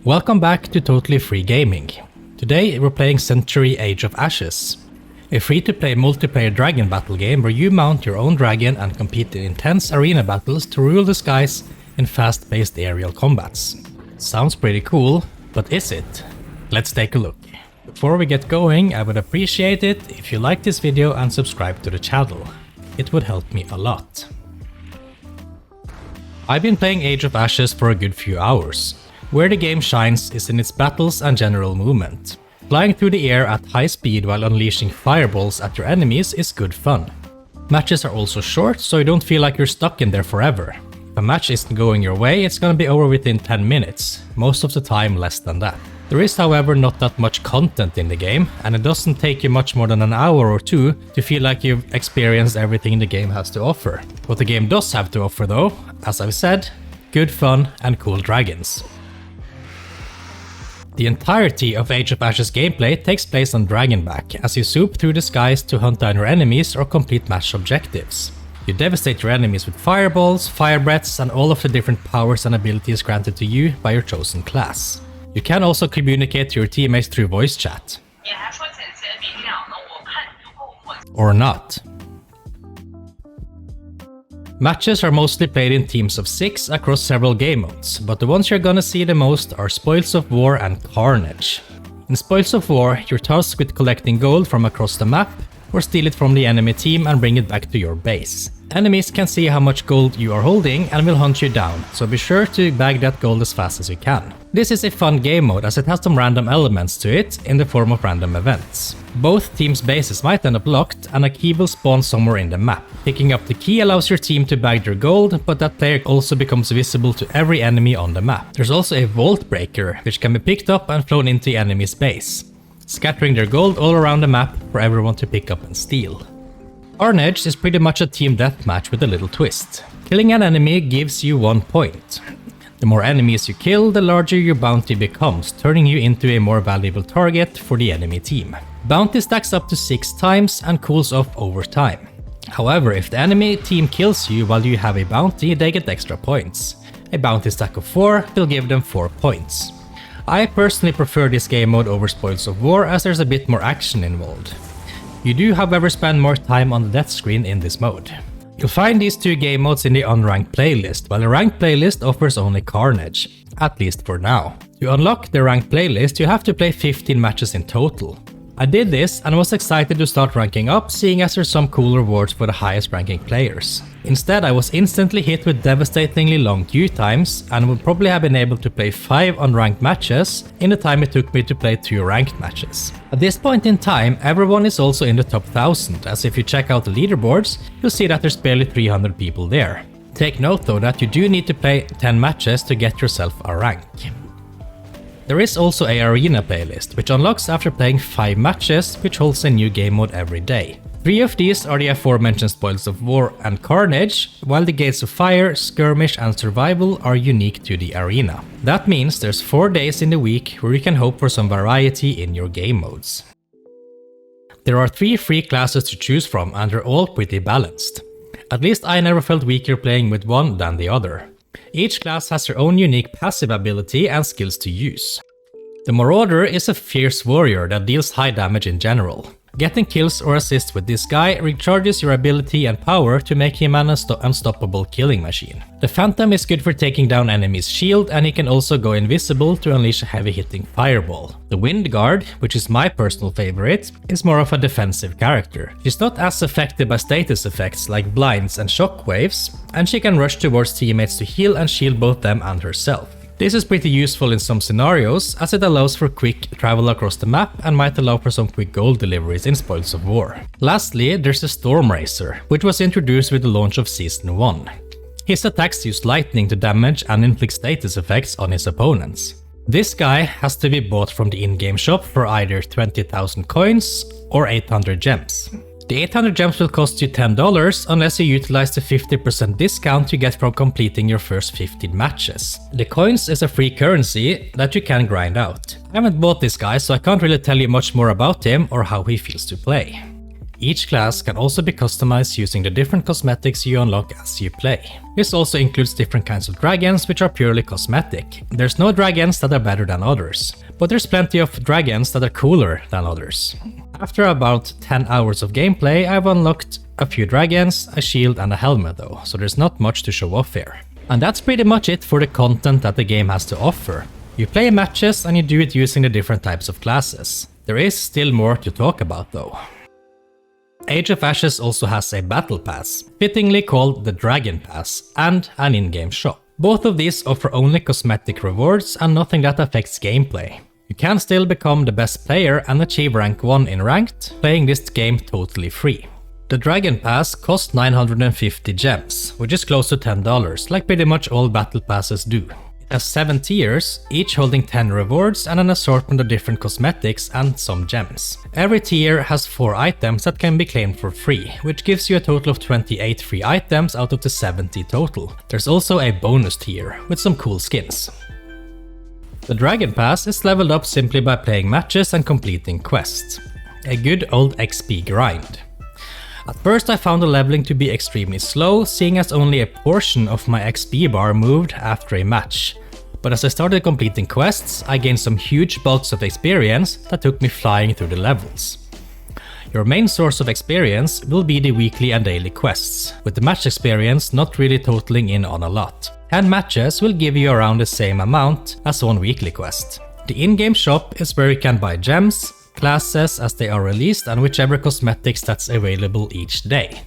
Welcome back to Totally Free Gaming. Today we're playing Century Age of Ashes, a free-to-play multiplayer dragon battle game where you mount your own dragon and compete in intense arena battles to rule the skies in fast-paced aerial combats. Sounds pretty cool, but is it? Let's take a look. Before we get going, I would appreciate it if you like this video and subscribe to the channel. It would help me a lot. I've been playing Age of Ashes for a good few hours. Where the game shines is in its battles and general movement. Flying through the air at high speed while unleashing fireballs at your enemies is good fun. Matches are also short, so you don't feel like you're stuck in there forever. If a match isn't going your way, it's gonna be over within 10 minutes, most of the time less than that. There is however not that much content in the game, and it doesn't take you much more than an hour or two to feel like you've experienced everything the game has to offer. What the game does have to offer though, as I've said, good fun and cool dragons. The entirety of Age of Ashes gameplay takes place on Dragonback, as you swoop through the skies to hunt down your enemies or complete match objectives. You devastate your enemies with fireballs, fire breaths, and all of the different powers and abilities granted to you by your chosen class. You can also communicate to your teammates through voice chat. Or not. Matches are mostly played in teams of 6 across several game modes, but the ones you're gonna see the most are Spoils of War and Carnage. In Spoils of War, you're tasked with collecting gold from across the map, or steal it from the enemy team and bring it back to your base. Enemies can see how much gold you are holding and will hunt you down, so be sure to bag that gold as fast as you can. This is a fun game mode as it has some random elements to it in the form of random events. Both teams' bases might end up locked and a key will spawn somewhere in the map. Picking up the key allows your team to bag their gold, but that player also becomes visible to every enemy on the map. There's also a vault breaker, which can be picked up and flown into the enemy's base, scattering their gold all around the map for everyone to pick up and steal. Carnage is pretty much a team deathmatch with a little twist. Killing an enemy gives you 1 point. The more enemies you kill, the larger your bounty becomes, turning you into a more valuable target for the enemy team. Bounty stacks up to 6 times and cools off over time. However, if the enemy team kills you while you have a bounty, they get extra points. A bounty stack of 4 will give them 4 points. I personally prefer this game mode over Spoils of War as there's a bit more action involved. You do however spend more time on the death screen in this mode. You'll find these two game modes in the unranked playlist, while the ranked playlist offers only Carnage, at least for now. To unlock the ranked playlist, you have to play 15 matches in total. I did this and was excited to start ranking up, seeing as there's some cool rewards for the highest ranking players. Instead, I was instantly hit with devastatingly long queue times and would probably have been able to play 5 unranked matches in the time it took me to play 2 ranked matches. At this point in time, everyone is also in the top 1000, as if you check out the leaderboards, you'll see that there's barely 300 people there. Take note though that you do need to play 10 matches to get yourself a rank. There is also a arena playlist, which unlocks after playing 5 matches, which holds a new game mode every day. 3 of these are the aforementioned Spoils of War and Carnage, while the Gates of Fire, Skirmish and Survival are unique to the arena. That means there's 4 days in the week where you can hope for some variety in your game modes. There are 3 free classes to choose from and they're all pretty balanced. At least I never felt weaker playing with one than the other. Each class has their own unique passive ability and skills to use. The Marauder is a fierce warrior that deals high damage in general. Getting kills or assists with this guy recharges your ability and power to make him an unstoppable killing machine. The Phantom is good for taking down enemies' shield, and he can also go invisible to unleash a heavy-hitting fireball. The Wind Guard, which is my personal favorite, is more of a defensive character. She's not as affected by status effects like blinds and shockwaves, and she can rush towards teammates to heal and shield both them and herself. This is pretty useful in some scenarios, as it allows for quick travel across the map and might allow for some quick gold deliveries in Spoils of War. Lastly, there's the Storm Racer, which was introduced with the launch of Season 1. His attacks use lightning to damage and inflict status effects on his opponents. This guy has to be bought from the in-game shop for either 20,000 coins or 800 gems. The 800 gems will cost you $10 unless you utilize the 50% discount you get from completing your first 15 matches. The coins is a free currency that you can grind out. I haven't bought this guy, so I can't really tell you much more about him or how he feels to play. Each class can also be customized using the different cosmetics you unlock as you play. This also includes different kinds of dragons which are purely cosmetic. There's no dragons that are better than others, but there's plenty of dragons that are cooler than others. After about 10 hours of gameplay, I've unlocked a few dragons, a shield and a helmet though, so there's not much to show off here. And that's pretty much it for the content that the game has to offer. You play matches and you do it using the different types of classes. There is still more to talk about though. Age of Ashes also has a battle pass, fittingly called the Dragon Pass, and an in-game shop. Both of these offer only cosmetic rewards and nothing that affects gameplay. You can still become the best player and achieve rank 1 in ranked, playing this game totally free. The Dragon Pass costs 950 gems, which is close to $10, like pretty much all battle passes do. It has 7 tiers, each holding 10 rewards and an assortment of different cosmetics and some gems. Every tier has 4 items that can be claimed for free, which gives you a total of 28 free items out of the 70 total. There's also a bonus tier with some cool skins. The Dragon Pass is leveled up simply by playing matches and completing quests. A good old XP grind. At first I found the leveling to be extremely slow, seeing as only a portion of my XP bar moved after a match. But as I started completing quests, I gained some huge bulks of experience that took me flying through the levels. Your main source of experience will be the weekly and daily quests, with the match experience not really totaling in on a lot. 10 matches will give you around the same amount as one weekly quest. The in-game shop is where you can buy gems, classes as they are released and whichever cosmetics that's available each day.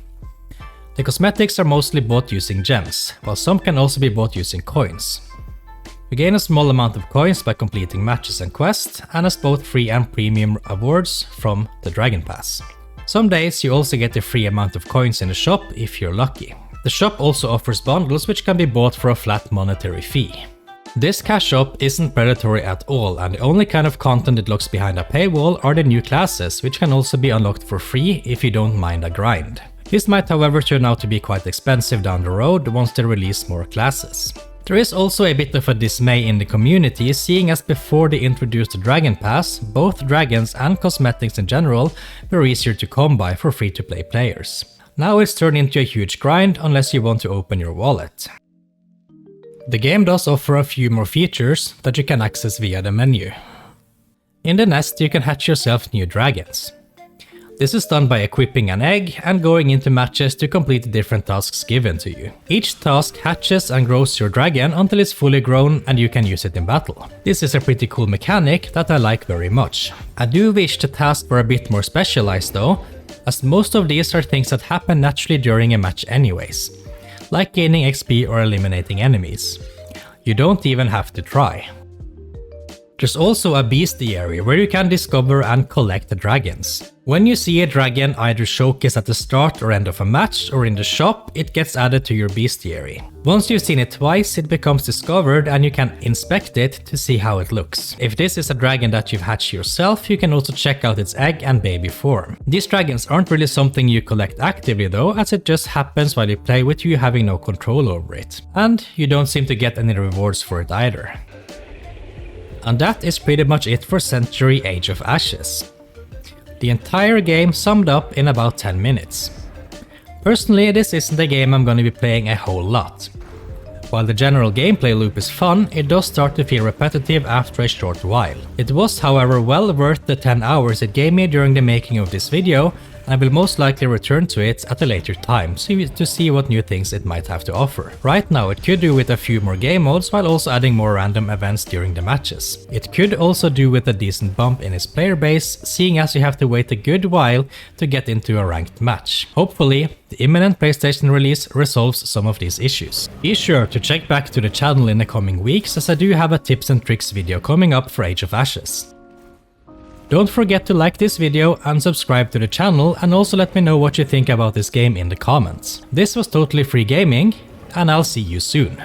The cosmetics are mostly bought using gems, while some can also be bought using coins. You gain a small amount of coins by completing matches and quests, and as both free and premium rewards from the Dragon Pass. Some days you also get a free amount of coins in the shop if you're lucky. The shop also offers bundles which can be bought for a flat monetary fee. This Cashshop isn't predatory at all, and the only kind of content it looks behind a paywall are the new classes, which can also be unlocked for free if you don't mind a grind. This might however turn out to be quite expensive down the road once they release more classes. There is also a bit of a dismay in the community, seeing as before they introduced the Dragon Pass, both dragons and cosmetics in general were easier to come by for free-to-play players. Now it's turned into a huge grind unless you want to open your wallet. The game does offer a few more features that you can access via the menu. In the nest you can hatch yourself new dragons. This is done by equipping an egg and going into matches to complete the different tasks given to you. Each task hatches and grows your dragon until it's fully grown and you can use it in battle. This is a pretty cool mechanic that I like very much. I do wish the tasks were a bit more specialized though, as most of these are things that happen naturally during a match anyways, like gaining XP or eliminating enemies. You don't even have to try. There's also a bestiary where you can discover and collect the dragons. When you see a dragon either showcased at the start or end of a match or in the shop, it gets added to your bestiary. Once you've seen it twice, it becomes discovered and you can inspect it to see how it looks. If this is a dragon that you've hatched yourself, you can also check out its egg and baby form. These dragons aren't really something you collect actively though, as it just happens while you play with you having no control over it. And you don't seem to get any rewards for it either. And that is pretty much it for Century Age of Ashes. The entire game summed up in about 10 minutes. Personally, this isn't a game I'm gonna be playing a whole lot. While the general gameplay loop is fun, it does start to feel repetitive after a short while. It was, however, well worth the 10 hours it gave me during the making of this video, and I will most likely return to it at a later time to see what new things it might have to offer. Right now it could do with a few more game modes while also adding more random events during the matches. It could also do with a decent bump in its player base, seeing as you have to wait a good while to get into a ranked match. Hopefully, the imminent PlayStation release resolves some of these issues. Be sure to check back to the channel in the coming weeks, as I do have a tips and tricks video coming up for Age of Ashes. Don't forget to like this video and subscribe to the channel, and also let me know what you think about this game in the comments. This was Totally Free Gaming, and I'll see you soon.